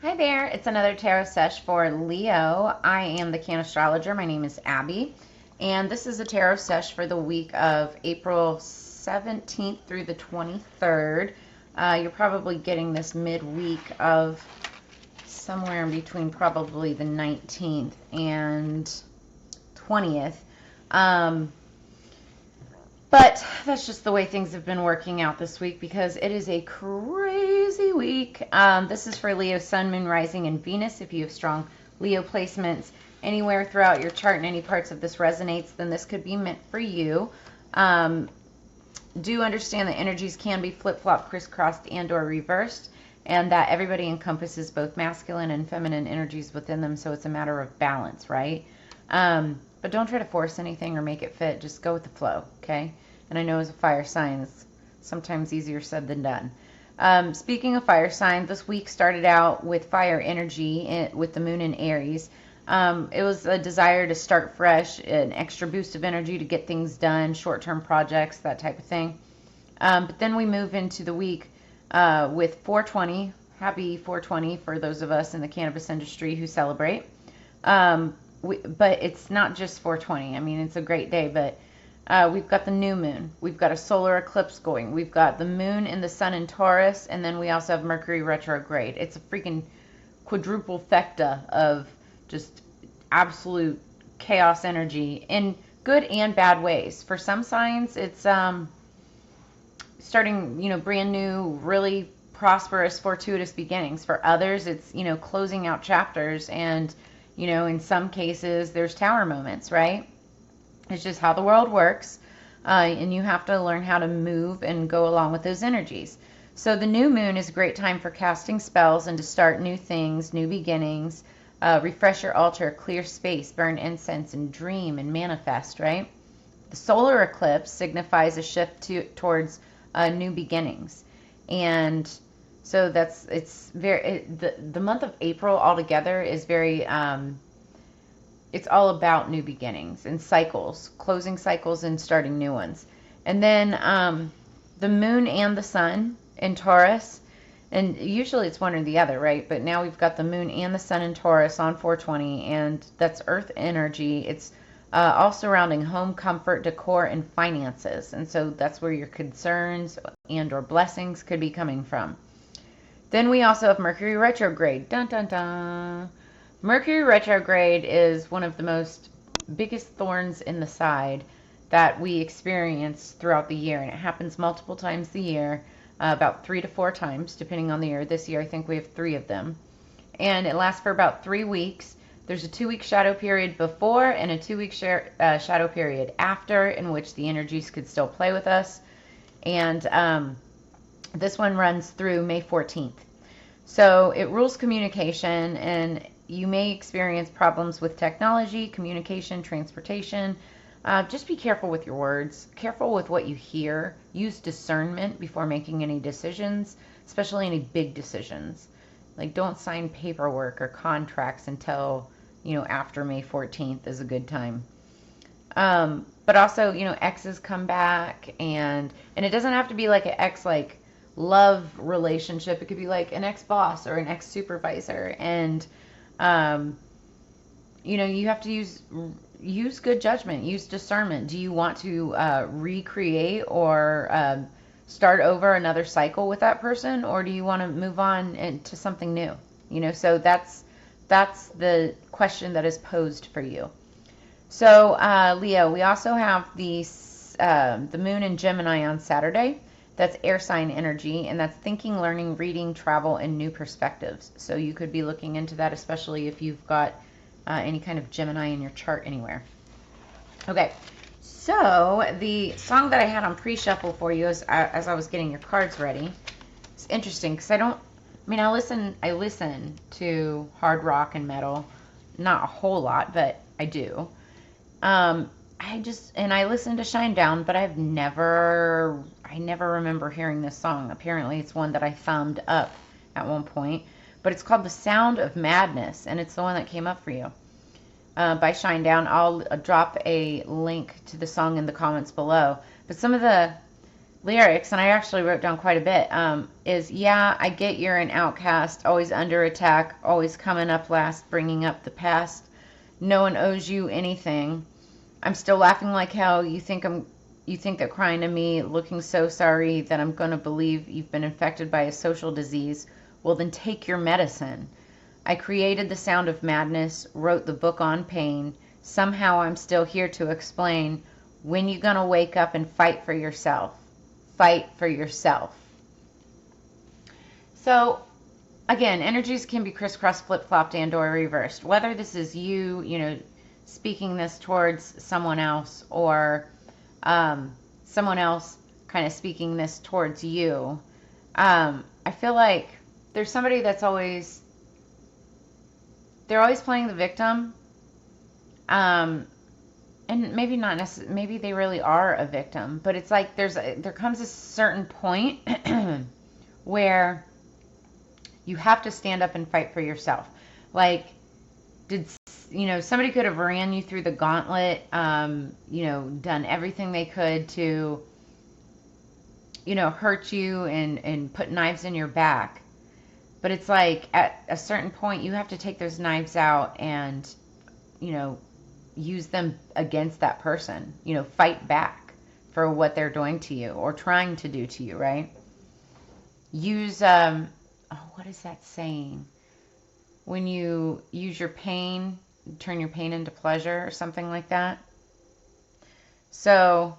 Hi there, it's another tarot sesh for Leo. I am the Cannastrologer. My name is Abby, and this is a tarot sesh for the week of April 17th through the 23rd. You're probably getting this midweek of somewhere in between probably the 19th and 20th. But that's just the way things have been working out this week because it is a crazy week. This is for Leo, Sun, Moon, Rising, and Venus. If you have strong Leo placements anywhere throughout your chart and any parts of this resonates, then this could be meant for you. Do understand that energies can be flip-flopped, crisscrossed, and or reversed, and that everybody encompasses both masculine and feminine energies within them, so it's a matter of balance, right? But don't try to force anything or make it fit. Just go with the flow, okay? And I know as a fire sign, it's sometimes easier said than done. Speaking of fire sign, this week started out with fire energy with the moon in Aries. It was a desire to start fresh, an extra boost of energy to get things done, short-term projects, that type of thing. But then we move into the week with 420. Happy 420 for those of us in the cannabis industry who celebrate. But it's not just 420. I mean, it's a great day, but we've got the new moon. We've got a solar eclipse going. We've got the moon and the sun in Taurus, and then we also have Mercury retrograde. It's a freaking quadruple fecta of just absolute chaos energy in good and bad ways. For some signs, it's starting, brand new, really prosperous, fortuitous beginnings. For others, it's, closing out chapters, and in some cases, there's tower moments, right? It's just how the world works, and you have to learn how to move and go along with those energies. So the new moon is a great time for casting spells and to start new things, new beginnings, refresh your altar, clear space, burn incense, and dream and manifest, right? The solar eclipse signifies a shift towards new beginnings, and so the month of April altogether is very, it's all about new beginnings and cycles, closing cycles and starting new ones. And then the moon and the sun in Taurus, and usually it's one or the other, right? But now we've got the moon and the sun in Taurus on 420, and that's earth energy. It's all surrounding home, comfort, decor, and finances. And so that's where your concerns and or blessings could be coming from. Then we also have Mercury retrograde. Dun, dun, dun. Mercury retrograde is one of the biggest thorns in the side that we experience throughout the year, and it happens multiple times a year, about 3 to 4 times, depending on the year. This year, I think we have 3 of them, and it lasts for about 3 weeks. There's a 2-week shadow period before and a 2-week shadow period after, in which the energies could still play with us, and this one runs through May 14th. So it rules communication, and you may experience problems with technology, communication, transportation. Just be careful with your words, careful with what you hear. Use discernment before making any decisions, especially any big decisions. Like, don't sign paperwork or contracts until, after May 14th is a good time. But also, exes come back, and it doesn't have to be like an ex, like, love relationship. It could be like an ex-boss or an ex-supervisor, and you have to use good judgment, use discernment. Do you want to recreate or start over another cycle with that person, or do you want to move on into something new? So that's the question that is posed for you. So Leo, we also have the moon in Gemini on Saturday. That's air sign energy, and that's thinking, learning, reading, travel, and new perspectives. So you could be looking into that, especially if you've got any kind of Gemini in your chart anywhere. Okay, so the song that I had on pre-shuffle for you as I was getting your cards ready, it's interesting because I listen to hard rock and metal, not a whole lot, but I do. I listened to Shinedown, but I never remember hearing this song. Apparently it's one that I thumbed up at one point, but it's called The Sound of Madness, and it's the one that came up for you by Shinedown. I'll drop a link to the song in the comments below. But some of the lyrics, and I actually wrote down quite a bit, is, yeah, I get you're an outcast, always under attack, always coming up last, bringing up the past. No one owes you anything. I'm still laughing like hell. You think that crying to me, looking so sorry that I'm going to believe you've been infected by a social disease. Well, then take your medicine. I created the sound of madness, wrote the book on pain. Somehow I'm still here to explain when you going to wake up and fight for yourself. Fight for yourself. So, again, energies can be crisscrossed, flip-flopped, and or reversed. Whether this is you, speaking this towards someone else, or someone else kind of speaking this towards you, I feel like there's somebody that's they're always playing the victim, and maybe not necessarily, maybe they really are a victim, but it's like there comes a certain point where you have to stand up and fight for yourself. Like, somebody could have ran you through the gauntlet, done everything they could to, hurt you and put knives in your back. But it's like at a certain point, you have to take those knives out and, use them against that person, fight back for what they're doing to you or trying to do to you, right? Use, what is that saying? When you use your pain, turn your pain into pleasure or something like that. So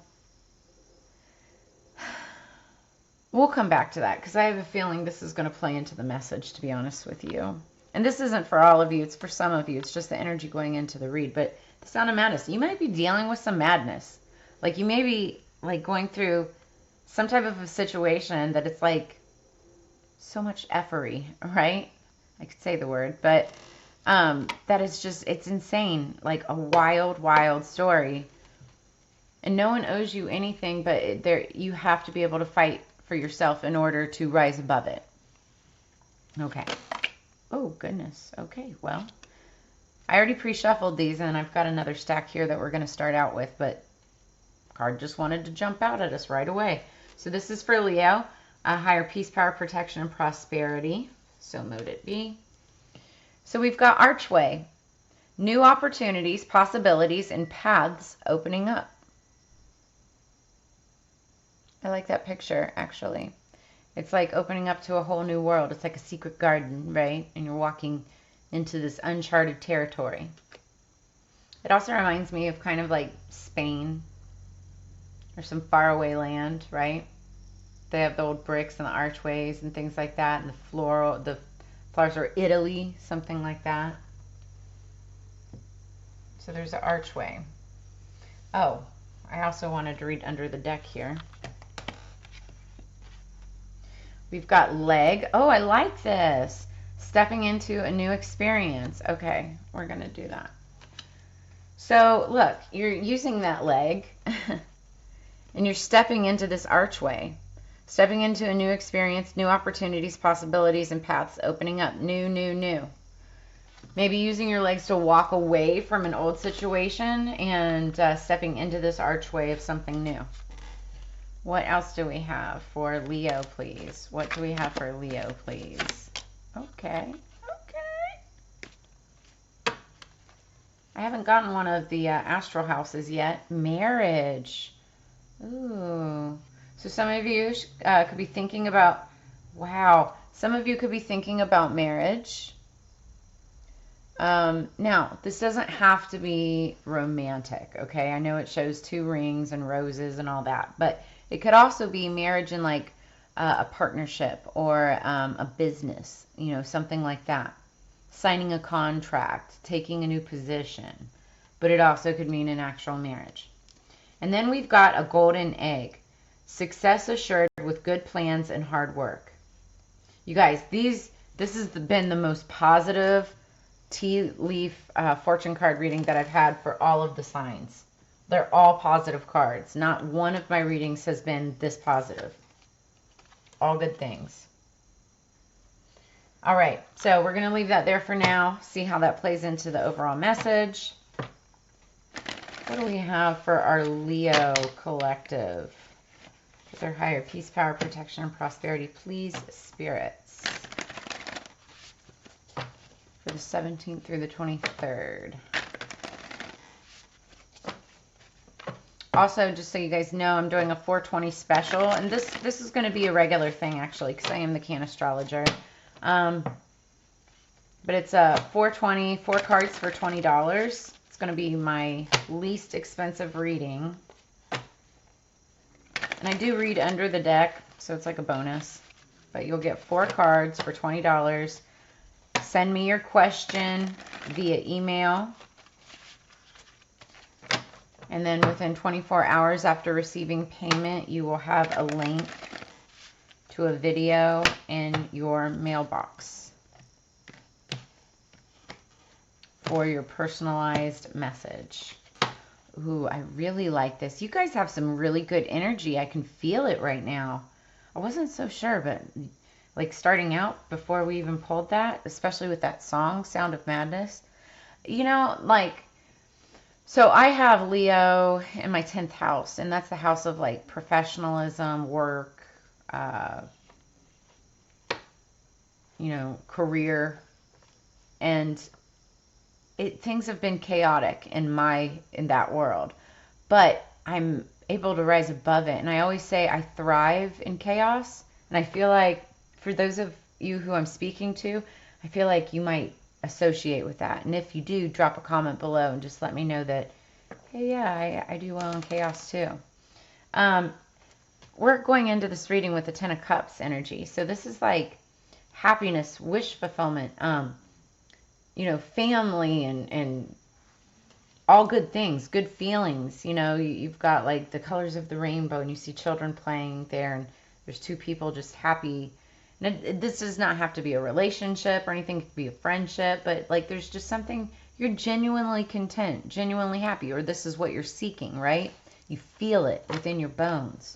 we'll come back to that because I have a feeling this is going to play into the message, to be honest with you. And this isn't for all of you. It's for some of you. It's just the energy going into the read. But the sound of madness, you might be dealing with some madness. Like, you may be like going through some type of a situation that it's like so much effery, right? I could say the word, but that is just, it's insane. Like a wild, wild story. And no one owes you anything, but you have to be able to fight for yourself in order to rise above it. Okay. Oh, goodness. Okay, well, I already pre-shuffled these, and I've got another stack here that we're going to start out with, but card just wanted to jump out at us right away. So this is for Leo, higher peace, power, protection, and prosperity. So mote it be. So we've got archway, new opportunities, possibilities, and paths opening up. I like that picture, actually. It's like opening up to a whole new world. It's like a secret garden, right? And you're walking into this uncharted territory. It also reminds me of kind of like Spain or some faraway land, right? They have the old bricks and the archways and things like that, and the flowers are Italy, something like that. So there's an archway. Oh, I also wanted to read under the deck here. We've got leg. Oh, I like this. Stepping into a new experience. Okay, we're going to do that. So, look, you're using that leg, and you're stepping into this archway. Stepping into a new experience, new opportunities, possibilities, and paths opening up. New, new, new. Maybe using your legs to walk away from an old situation and stepping into this archway of something new. What else do we have for Leo, please? What do we have for Leo, please? Okay. I haven't gotten one of the astral houses yet. Marriage. Ooh. So some of you could be thinking about, wow, some of you could be thinking about marriage. Now, this doesn't have to be romantic, okay? I know it shows 2 rings and roses and all that, but it could also be marriage in like a partnership or a business, something like that. Signing a contract, taking a new position, but it also could mean an actual marriage. And then we've got a golden egg. Success assured with good plans and hard work. You guys, this has been the most positive tea leaf fortune card reading that I've had for all of the signs. They're all positive cards. Not one of my readings has been this positive. All good things. All right, so we're going to leave that there for now. See how that plays into the overall message. What do we have for our Leo collective? For their higher peace, power, protection, and prosperity, please, spirits. For the 17th through the 23rd. Also, just so you guys know, I'm doing a 420 special, and this is going to be a regular thing, actually, because I am the Cannastrologer. But it's a 420, 4 cards for $20. It's going to be my least expensive reading. And I do read under the deck, so it's like a bonus. But you'll get 4 cards for $20. Send me your question via email. And then within 24 hours after receiving payment, you will have a link to a video in your mailbox for your personalized message. Ooh, I really like this. You guys have some really good energy. I can feel it right now. I wasn't so sure, but like starting out before we even pulled that, especially with that song, Sound of Madness, you know, like, so I have Leo in my 10th house, and that's the house of like professionalism, work, you know, career, and things have been chaotic in that world, but I'm able to rise above it. And I always say I thrive in chaos, and I feel like for those of you who I'm speaking to, I feel like you might associate with that. And if you do, drop a comment below and just let me know that, hey, yeah, I do well in chaos too. We're going into this reading with the 10 of Cups energy. So this is like happiness, wish fulfillment, you know, family and all good things, good feelings. You know, you've got like the colors of the rainbow, and you see children playing there, and there's 2 people just happy. And this does not have to be a relationship or anything. It could be a friendship, but like there's just something, you're genuinely content, genuinely happy, or this is what you're seeking, right? You feel it within your bones.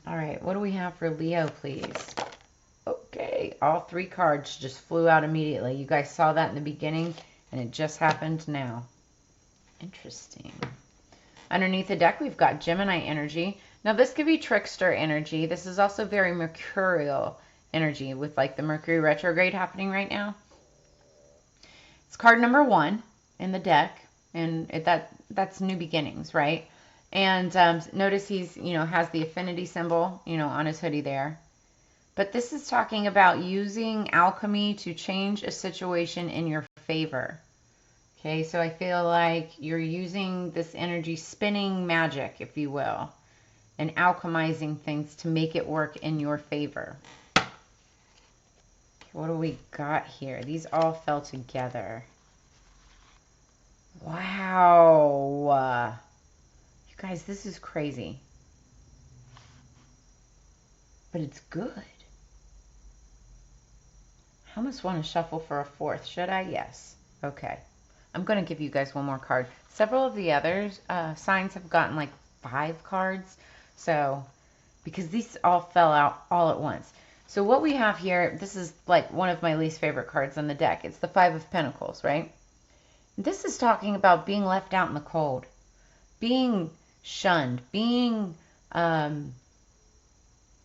All right, what do we have for Leo, please? Okay, all 3 cards just flew out immediately. You guys saw that in the beginning, and it just happened now. Interesting. Underneath the deck, we've got Gemini energy. Now, this could be trickster energy. This is also very mercurial energy with like the Mercury retrograde happening right now. It's card number 1 in the deck, and that's new beginnings, right? And notice he's, you know, has the affinity symbol, you know, on his hoodie there. But this is talking about using alchemy to change a situation in your favor. Okay, so I feel like you're using this energy, spinning magic, if you will, and alchemizing things to make it work in your favor. Okay, what do we got here? These all fell together. Wow. You guys, this is crazy. But it's good. I almost want to shuffle for a 4th. Should I? Yes. Okay. I'm going to give you guys one more card. Several of the other signs have gotten like 5 cards. So, because these all fell out all at once. So what we have here, this is like one of my least favorite cards on the deck. It's the 5 of Pentacles, right? This is talking about being left out in the cold. Being shunned. Being,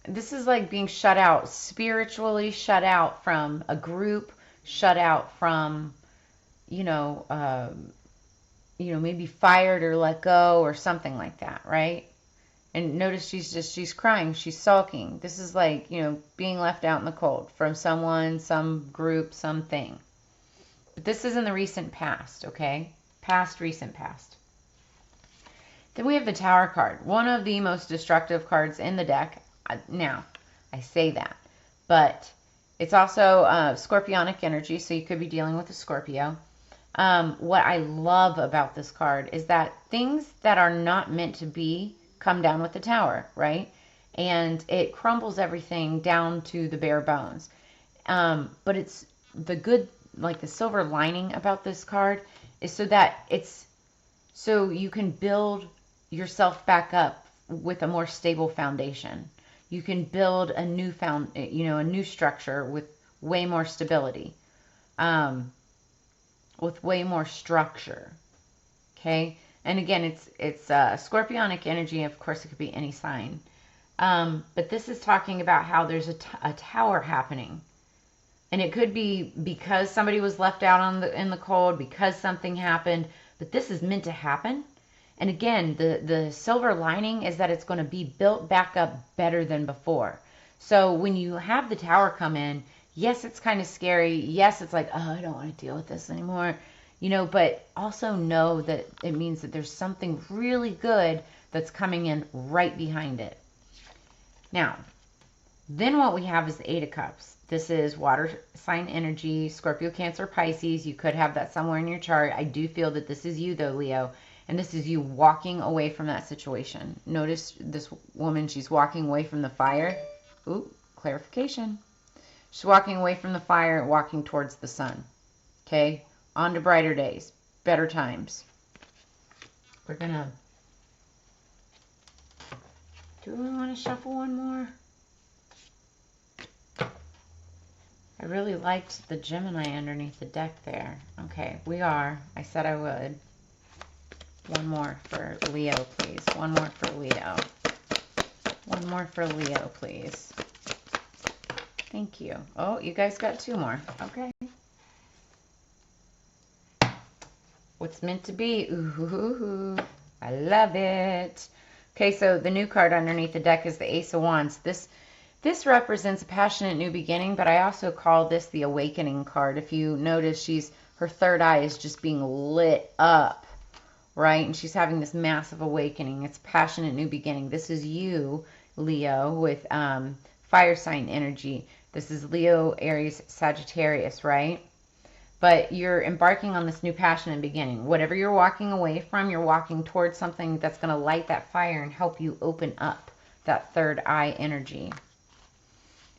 this is like being shut out, spiritually shut out from a group, shut out from, you know, maybe fired or let go or something like that, right? And notice she's crying, she's sulking. This is like, you know, being left out in the cold from someone, some group, something. But this is in the recent past, okay? Recent past. Then we have the Tower card, one of the most destructive cards in the deck. Now, I say that, but it's also scorpionic energy, so you could be dealing with a Scorpio. What I love about this card is that things that are not meant to be come down with the Tower, right? And it crumbles everything down to the bare bones. But it's the good, like the silver lining about this card is so you can build yourself back up with a more stable foundation. You can build a new a new structure with way more stability, with way more structure. Okay, And again, it's scorpionic energy. Of course, it could be any sign. But this is talking about how there's a tower happening. And it could be because somebody was left out in the cold, because something happened. But this is meant to happen. And again, the silver lining is that it's going to be built back up better than before. So when you have the tower come in, yes, it's kind of scary. Yes, it's like, oh, I don't want to deal with this anymore. But also know that it means that there's something really good that's coming in right behind it. Now, then what we have is the Eight of Cups. This is water sign energy, Scorpio, Cancer, Pisces. You could have that somewhere in your chart. I do feel that this is you, though, Leo. And this is you walking away from that situation. Notice this woman, she's walking away from the fire. Ooh, clarification. She's walking away from the fire and walking towards the sun. Okay? On to brighter days, better times. We're going to... Do we want to shuffle one more? I really liked the Gemini underneath the deck there. Okay, we are. I said I would. One more for Leo, please. One more for Leo. One more for Leo, please. Thank you. Oh, you guys got two more. Okay. What's meant to be? Ooh, I love it. Okay, so the new card underneath the deck is the Ace of Wands. This represents a passionate new beginning, but I also call this the awakening card. If you notice, her third eye is just being lit up, right? And she's having this massive awakening. It's passionate new beginning. This is you, Leo, with fire sign energy. This is Leo, Aries, Sagittarius, right? But you're embarking on this new passionate beginning. Whatever you're walking away from, you're walking towards something that's going to light that fire and help you open up that third eye energy.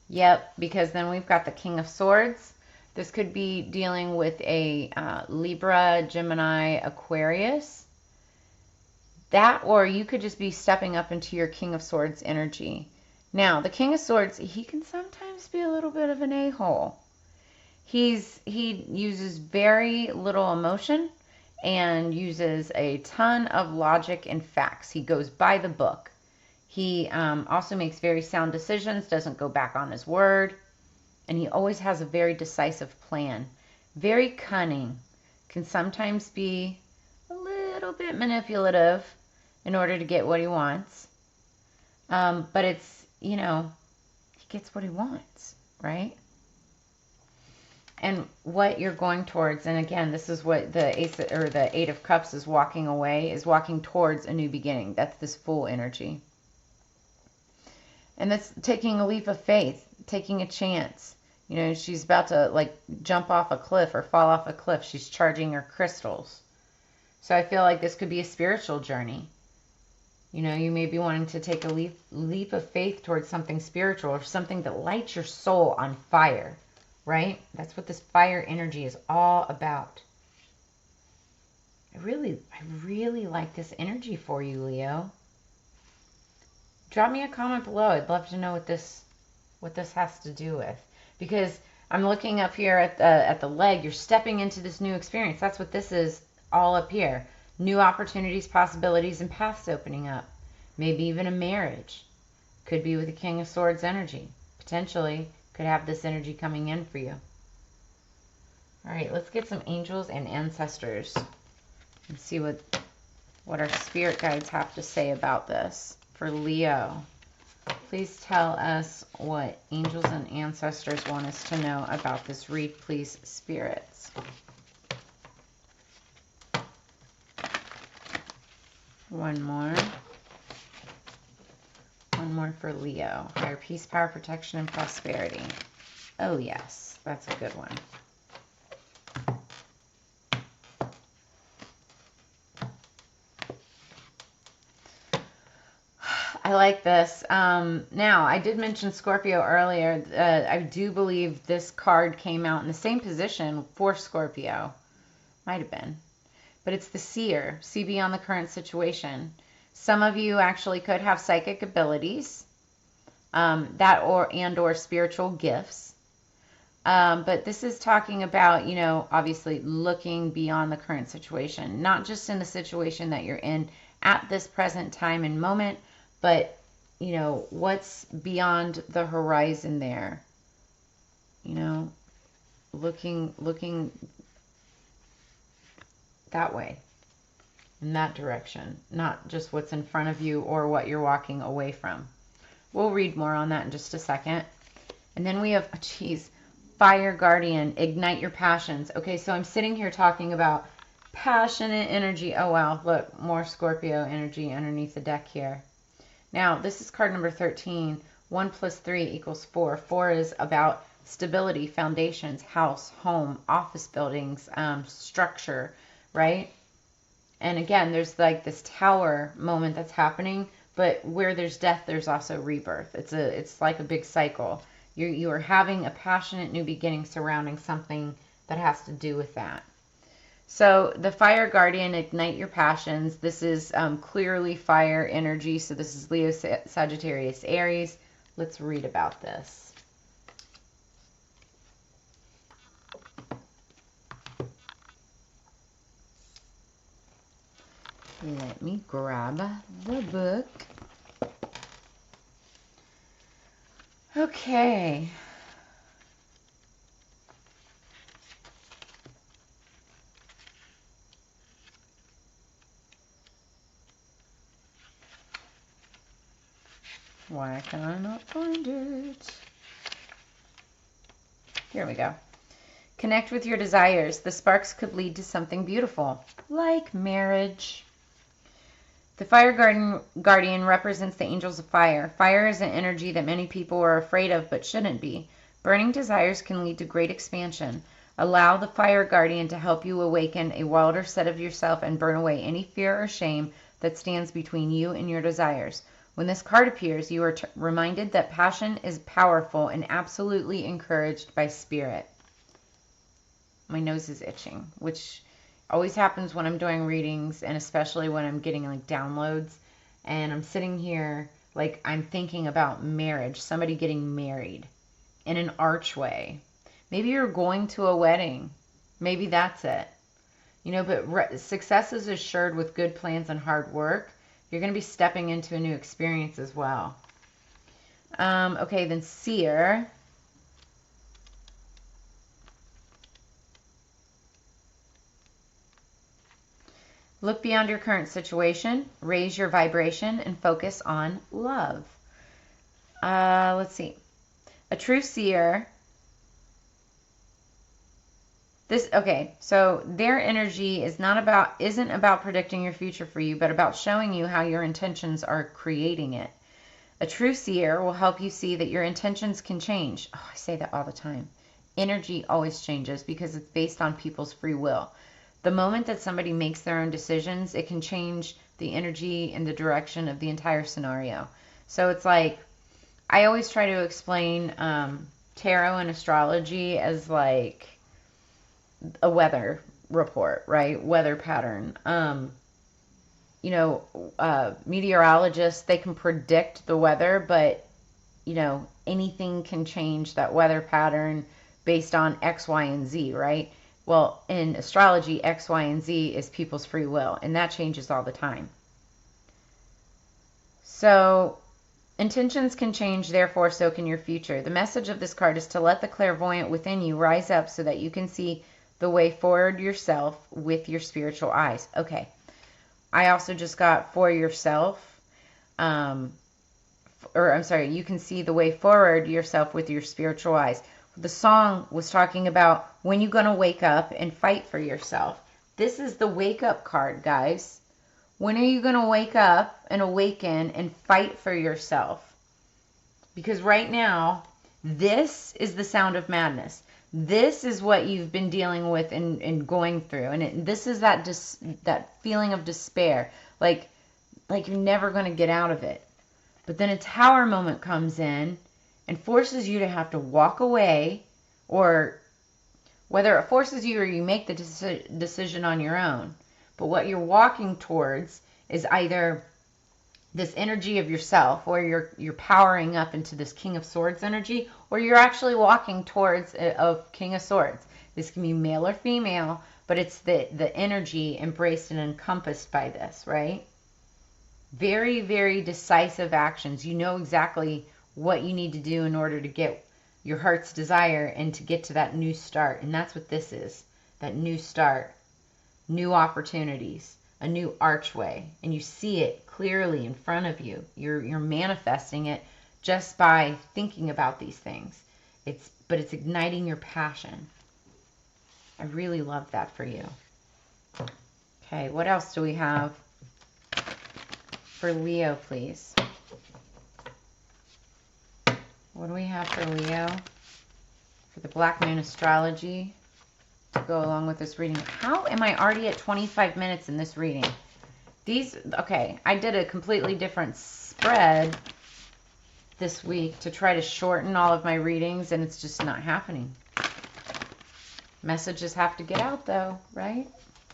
Yep, because then we've got the King of Swords. This could be dealing with a Libra, Gemini, Aquarius. That, or you could just be stepping up into your King of Swords energy. Now, the King of Swords, he can sometimes be a little bit of an a-hole. He uses very little emotion and uses a ton of logic and facts. He goes by the book. He also makes very sound decisions, doesn't go back on his word, and he always has a very decisive plan. Very cunning, can sometimes be a little bit manipulative in order to get what he wants. But it's, he gets what he wants, right? And what you're going towards, and again, this is what the Eight of Cups is walking away, is walking towards a new beginning. That's this Fool energy. And that's taking a leap of faith, taking a chance. She's about to jump off a cliff or fall off a cliff. She's charging her crystals. So I feel like this could be a spiritual journey. You may be wanting to take a leap of faith towards something spiritual or something that lights your soul on fire. Right? That's what this fire energy is all about. I really like this energy for you, Leo. Drop me a comment below. I'd love to know what this has to do with. Because I'm looking up here at the leg. You're stepping into this new experience. That's what this is all up here. New opportunities, possibilities, and paths opening up. Maybe even a marriage. Could be with the King of Swords energy. Potentially could have this energy coming in for you. All right, let's get some angels and ancestors and see what our spirit guides have to say about this for Leo. Please tell us what angels and ancestors want us to know about this read, please, spirits. One more. One more for Leo. Higher peace, power, protection, and prosperity. Oh, yes. That's a good one. I like this. Now, I did mention Scorpio earlier. I do believe this card came out in the same position for Scorpio. Might have been. But it's the Seer. See beyond the current situation. Some of you actually could have psychic abilities, or spiritual gifts. But this is talking about, obviously looking beyond the current situation, not just in the situation that you're in at this present time and moment, but, what's beyond the horizon there, looking that way, in that direction, not just what's in front of you or what you're walking away from. We'll read more on that in just a second. And then we have, Fire Guardian, ignite your passions. Okay, so I'm sitting here talking about passionate energy. Oh, wow, look, more Scorpio energy underneath the deck here. Now, this is card number 13. 1 plus 3 equals 4. 4 is about stability, foundations, house, home, office buildings, structure, right? And again, there's like this tower moment that's happening, but where there's death, there's also rebirth. It's like a big cycle. You are having a passionate new beginning surrounding something that has to do with that. So the Fire Guardian, ignite your passions. This is clearly fire energy. So this is Leo, Sagittarius, Aries. Let's read about this. Let me grab the book. Okay. Why can I not find it? Here we go. Connect with your desires. The sparks could lead to something beautiful, like marriage. The Fire Guardian represents the angels of fire. Fire is an energy that many people are afraid of but shouldn't be. Burning desires can lead to great expansion. Allow the Fire Guardian to help you awaken a wilder side of yourself and burn away any fear or shame that stands between you and your desires. When this card appears, you are reminded that passion is powerful and absolutely encouraged by spirit. My nose is itching, which always happens when I'm doing readings, and especially when I'm getting like downloads and I'm sitting here like I'm thinking about marriage, somebody getting married in an archway. Maybe you're going to a wedding. Maybe that's it. But success is assured with good plans and hard work. You're going to be stepping into a new experience as well. Okay, then Seer. Look beyond your current situation, raise your vibration, and focus on love. Let's see. A true seer. So their energy isn't about predicting your future for you, but about showing you how your intentions are creating it. A true seer will help you see that your intentions can change. Oh, I say that all the time. Energy always changes because it's based on people's free will. The moment that somebody makes their own decisions, it can change the energy and the direction of the entire scenario. So it's like, I always try to explain tarot and astrology as like a weather report, right? Weather pattern. Meteorologists, they can predict the weather, but, anything can change that weather pattern based on X, Y, and Z, right? Well, in astrology, X, Y, and Z is people's free will, and that changes all the time. So, intentions can change, therefore, so can your future. The message of this card is to let the clairvoyant within you rise up so that you can see the way forward yourself with your spiritual eyes. Okay. I also just got for yourself, you can see the way forward yourself with your spiritual eyes. The song was talking about when you're going to wake up and fight for yourself. This is the wake up card, guys. When are you going to wake up and awaken and fight for yourself? Because right now, this is the sound of madness. This is what you've been dealing with and going through. And this is that feeling of despair. Like you're never going to get out of it. But then a tower moment comes in and forces you to have to walk away, or whether it forces you or you make the decision on your own. But what you're walking towards is either this energy of yourself, or you're powering up into this King of Swords energy, or you're actually walking towards a King of Swords. This can be male or female, but it's the energy embraced and encompassed by this, right? Very, very decisive actions. You know exactly what you need to do in order to get your heart's desire and to get to that new start. And that's what this is, that new start, new opportunities, a new archway. And you see it clearly in front of you. You're manifesting it just by thinking about these things. But it's igniting your passion. I really love that for you. Okay, what else do we have for Leo, please? What do we have for Leo? For the Black Moon Astrology to go along with this reading. How am I already at 25 minutes in this reading? Okay, I did a completely different spread this week to try to shorten all of my readings, and it's just not happening. Messages have to get out though, right?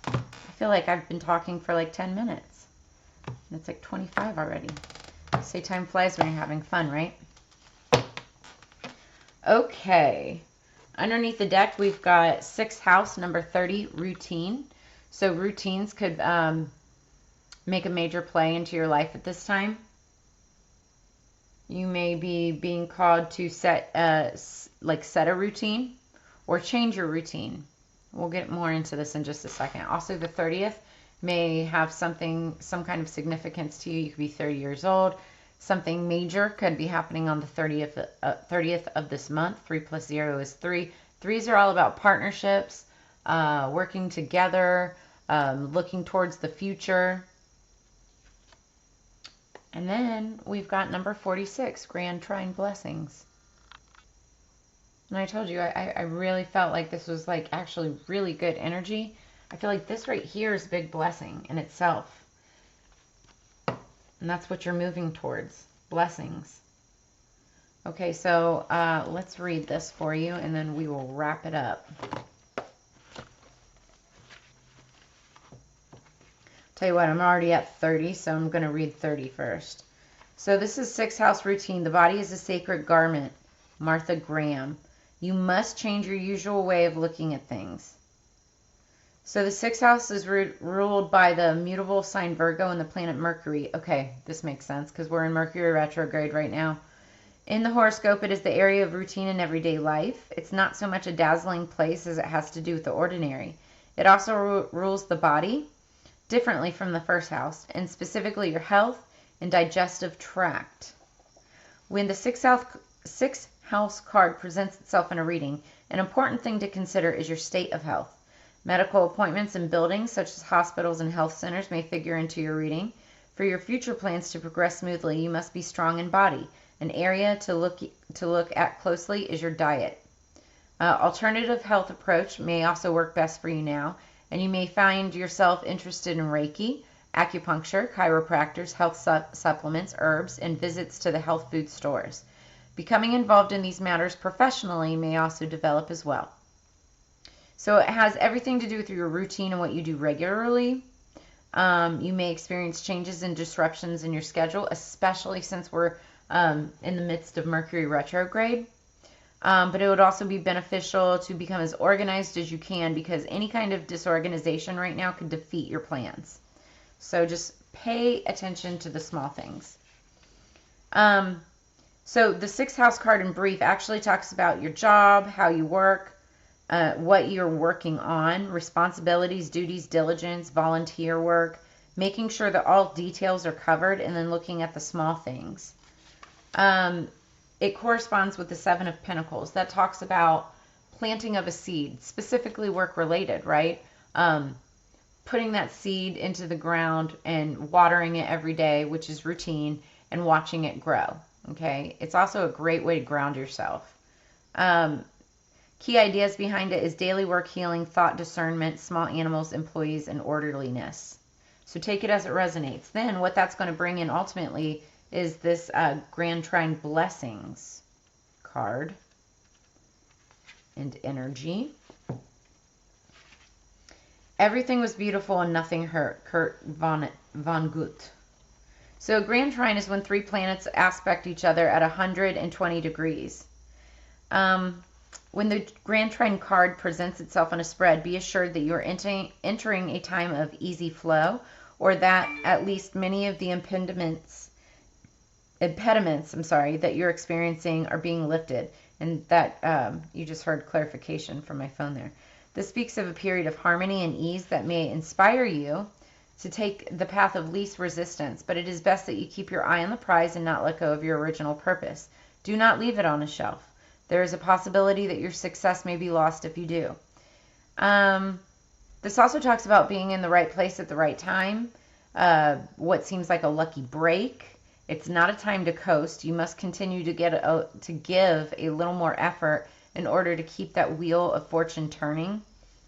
I feel like I've been talking for like 10 minutes. And it's like 25 already. Say time flies when you're having fun, right? Okay. Underneath the deck, we've got 6th house, number 30, routine. So routines could make a major play into your life at this time. You may be being called to set a routine or change your routine. We'll get more into this in just a second. Also, the 30th may have some kind of significance to you. You could be 30 years old. Something major could be happening on the 30th of this month. 3 plus 0 is 3. 3s are all about partnerships, working together, looking towards the future. And then we've got number 46, Grand Trine Blessings. And I told you, I really felt like this was like actually really good energy. I feel like this right here is a big blessing in itself. And that's what you're moving towards, blessings. Okay, so let's read this for you, and then we will wrap it up. Tell you what, I'm already at 30, so I'm going to read 30 first. So this is 6th house routine. The body is a sacred garment. Martha Graham. You must change your usual way of looking at things. So the 6th house is ruled by the mutable sign Virgo and the planet Mercury. Okay, this makes sense because we're in Mercury retrograde right now. In the horoscope, it is the area of routine in everyday life. It's not so much a dazzling place as it has to do with the ordinary. It also rules the body differently from the 1st house, and specifically your health and digestive tract. When the 6th house card presents itself in a reading, an important thing to consider is your state of health. Medical appointments in buildings such as hospitals and health centers may figure into your reading. For your future plans to progress smoothly, you must be strong in body. An area to look at closely is your diet. Alternative health approach may also work best for you now, and you may find yourself interested in Reiki, acupuncture, chiropractors, health supplements, herbs, and visits to the health food stores. Becoming involved in these matters professionally may also develop as well. So it has everything to do with your routine and what you do regularly. You may experience changes and disruptions in your schedule, especially since we're in the midst of Mercury retrograde. But it would also be beneficial to become as organized as you can, because any kind of disorganization right now could defeat your plans. So just pay attention to the small things. So the 6th house card in brief actually talks about your job, how you work, what you're working on, responsibilities, duties, diligence, volunteer work, making sure that all details are covered, and then looking at the small things. It corresponds with the 7 of Pentacles. That talks about planting of a seed, specifically work-related, right? Putting that seed into the ground and watering it every day, which is routine, and watching it grow, okay? It's also a great way to ground yourself. Key ideas behind it is daily work, healing, thought, discernment, small animals, employees, and orderliness. So take it as it resonates. Then what that's going to bring in ultimately is this Grand Trine Blessings card and energy. Everything was beautiful and nothing hurt. Kurt Vonnegut. So a grand trine is when 3 planets aspect each other at 120 degrees. When the grand trine card presents itself on a spread, be assured that you are entering a time of easy flow, or that at least many of the impediments that you're experiencing are being lifted. And that you just heard clarification from my phone there. This speaks of a period of harmony and ease that may inspire you to take the path of least resistance, but it is best that you keep your eye on the prize and not let go of your original purpose. Do not leave it on a shelf. There is a possibility that your success may be lost if you do. This also talks about being in the right place at the right time, what seems like a lucky break. It's not a time to coast. You must continue to give a little more effort in order to keep that wheel of fortune turning.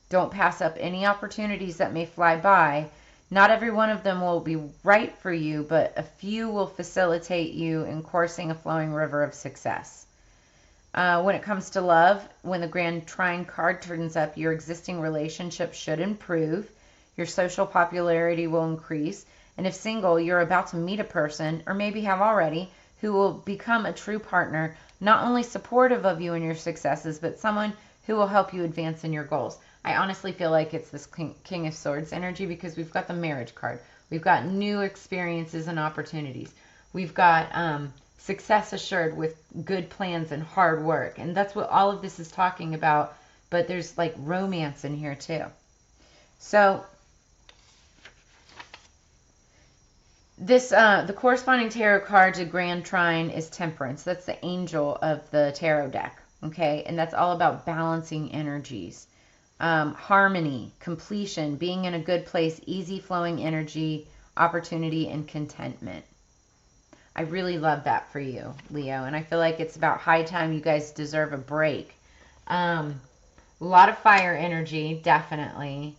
Don't pass up any opportunities that may fly by. Not every one of them will be right for you, but a few will facilitate you in coursing a flowing river of success. When it comes to love, when the grand trine card turns up, your existing relationship should improve. Your social popularity will increase. And if single, you're about to meet a person, or maybe have already, who will become a true partner, not only supportive of you and your successes, but someone who will help you advance in your goals. I honestly feel like it's this King of Swords energy, because we've got the marriage card. We've got new experiences and opportunities. We've got success assured with good plans and hard work. And that's what all of this is talking about. But there's like romance in here too. So this the corresponding tarot card to Grand Trine is Temperance. That's the angel of the tarot deck. Okay, and that's all about balancing energies. Harmony, completion, being in a good place, easy flowing energy, opportunity, and contentment. I really love that for you, Leo, and I feel like it's about high time. You guys deserve a break. A lot of fire energy, definitely.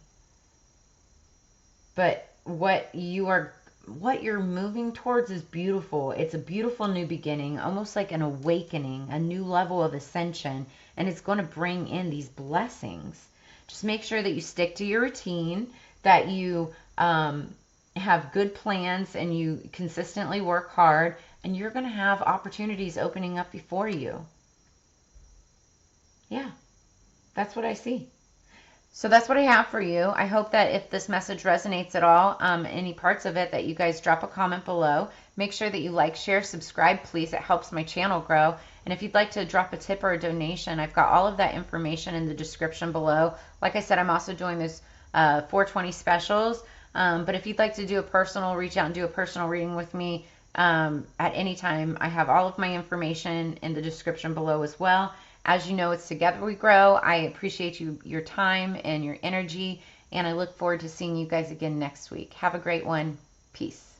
But what you're moving towards is beautiful. It's a beautiful new beginning, almost like an awakening, a new level of ascension, and it's going to bring in these blessings. Just make sure that you stick to your routine, that you have good plans, and you consistently work hard, and you're going to have opportunities opening up before you. Yeah, that's what I see. So that's what I have for you. I hope that if this message resonates at all, any parts of it, that you guys drop a comment below. Make sure that you like, share, subscribe, please. It helps my channel grow. And if you'd like to drop a tip or a donation, I've got all of that information in the description below. Like I said, I'm also doing this 420 specials. But if you'd like to do a personal, reach out and do a personal reading with me at any time, I have all of my information in the description below as well. As you know, it's Together We Grow. I appreciate your time and your energy, and I look forward to seeing you guys again next week. Have a great one. Peace.